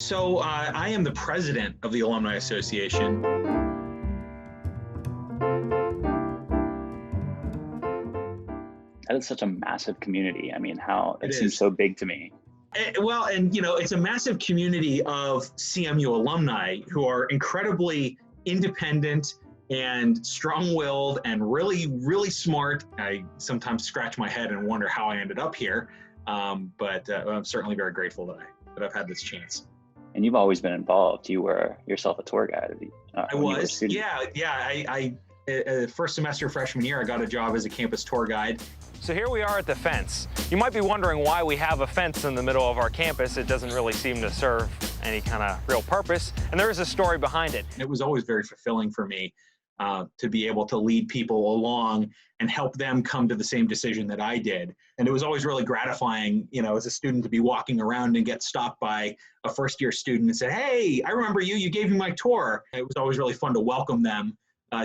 So I am the president of the Alumni Association. That is such a massive community. I mean, how It it seems is. so big to me. Well, and it's a massive community of CMU alumni who are incredibly independent and strong-willed and really, really smart. I sometimes scratch my head and wonder how I ended up here, but I'm certainly very grateful that I've had this chance. And you've always been involved. You were yourself a tour guide I when you were a was, student. yeah. I first semester freshman year, I got a job as a campus tour guide. So here we are at the fence. You might be wondering why we have a fence in the middle of our campus. It doesn't really seem to serve any kind of real purpose, and there is a story behind it. It was always very fulfilling for me to be able to lead people along and help them come to the same decision that I did. And it was always really gratifying, as a student to be walking around and get stopped by a first-year student and say, "Hey, I remember you, you gave me my tour." It was always really fun to welcome them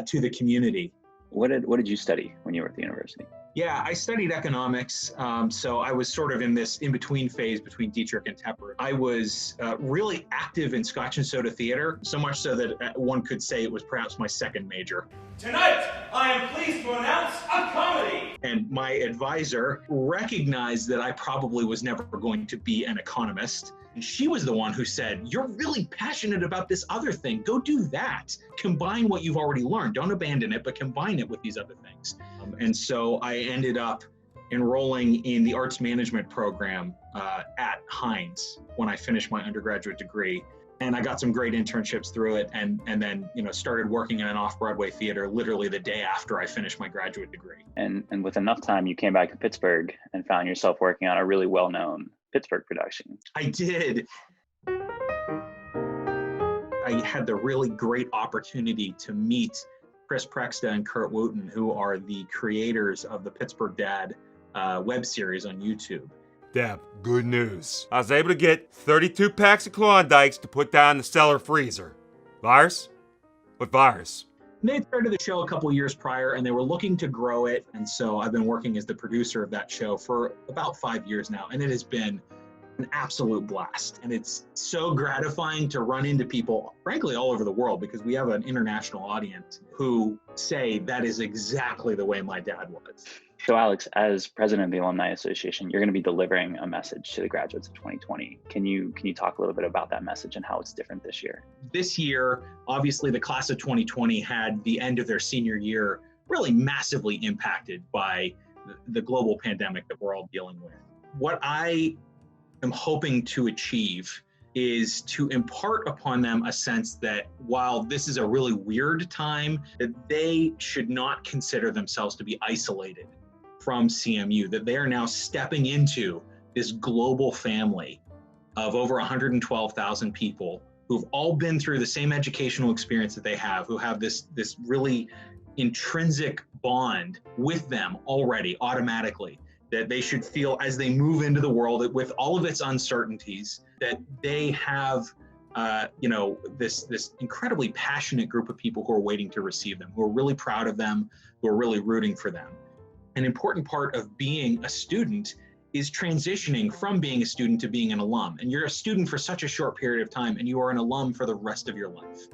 to the community. What did you study when you were at the university? Yeah, I studied economics, so I was sort of in this in-between phase between Dietrich and Tepper. I was really active in Scotch and Soda theater, so much so that one could say it was perhaps my second major. Tonight, I am pleased to announce a comedy. And my advisor recognized that I probably was never going to be an economist. And she was the one who said, "You're really passionate about this other thing. Go do that. Combine what you've already learned. Don't abandon it, but combine it with these other things." And so I ended up enrolling in the arts management program at Heinz when I finished my undergraduate degree. And I got some great internships through it, and then started working in an off-Broadway theater literally the day after I finished my graduate degree. And with enough time, you came back to Pittsburgh and found yourself working on a really well-known Pittsburgh production. I did. I had the really great opportunity to meet Chris Prexta and Kurt Wooten, who are the creators of the Pittsburgh Dad web series on YouTube. Deb, good news. I was able to get 32 packs of Klondikes to put down in the cellar freezer. Virus? What virus? They had started the show a couple years prior, and they were looking to grow it. And so I've been working as the producer of that show for about 5 years now, and it has been an absolute blast. And it's so gratifying to run into people, frankly, all over the world, because we have an international audience who say that is exactly the way my dad was. So Alex, as president of the Alumni Association, you're going to be delivering a message to the graduates of 2020. Can you talk a little bit about that message and how it's different this year? This year, obviously, the class of 2020 had the end of their senior year really massively impacted by the global pandemic that we're all dealing with. What I am hoping to achieve is to impart upon them a sense that while this is a really weird time, that they should not consider themselves to be isolated from CMU, that they are now stepping into this global family of over 112,000 people who've all been through the same educational experience that they have, who have this really intrinsic bond with them already automatically, that they should feel as they move into the world with all of its uncertainties, that they have this incredibly passionate group of people who are waiting to receive them, who are really proud of them, who are really rooting for them. An important part of being a student is transitioning from being a student to being an alum. And you're a student for such a short period of time, and you are an alum for the rest of your life.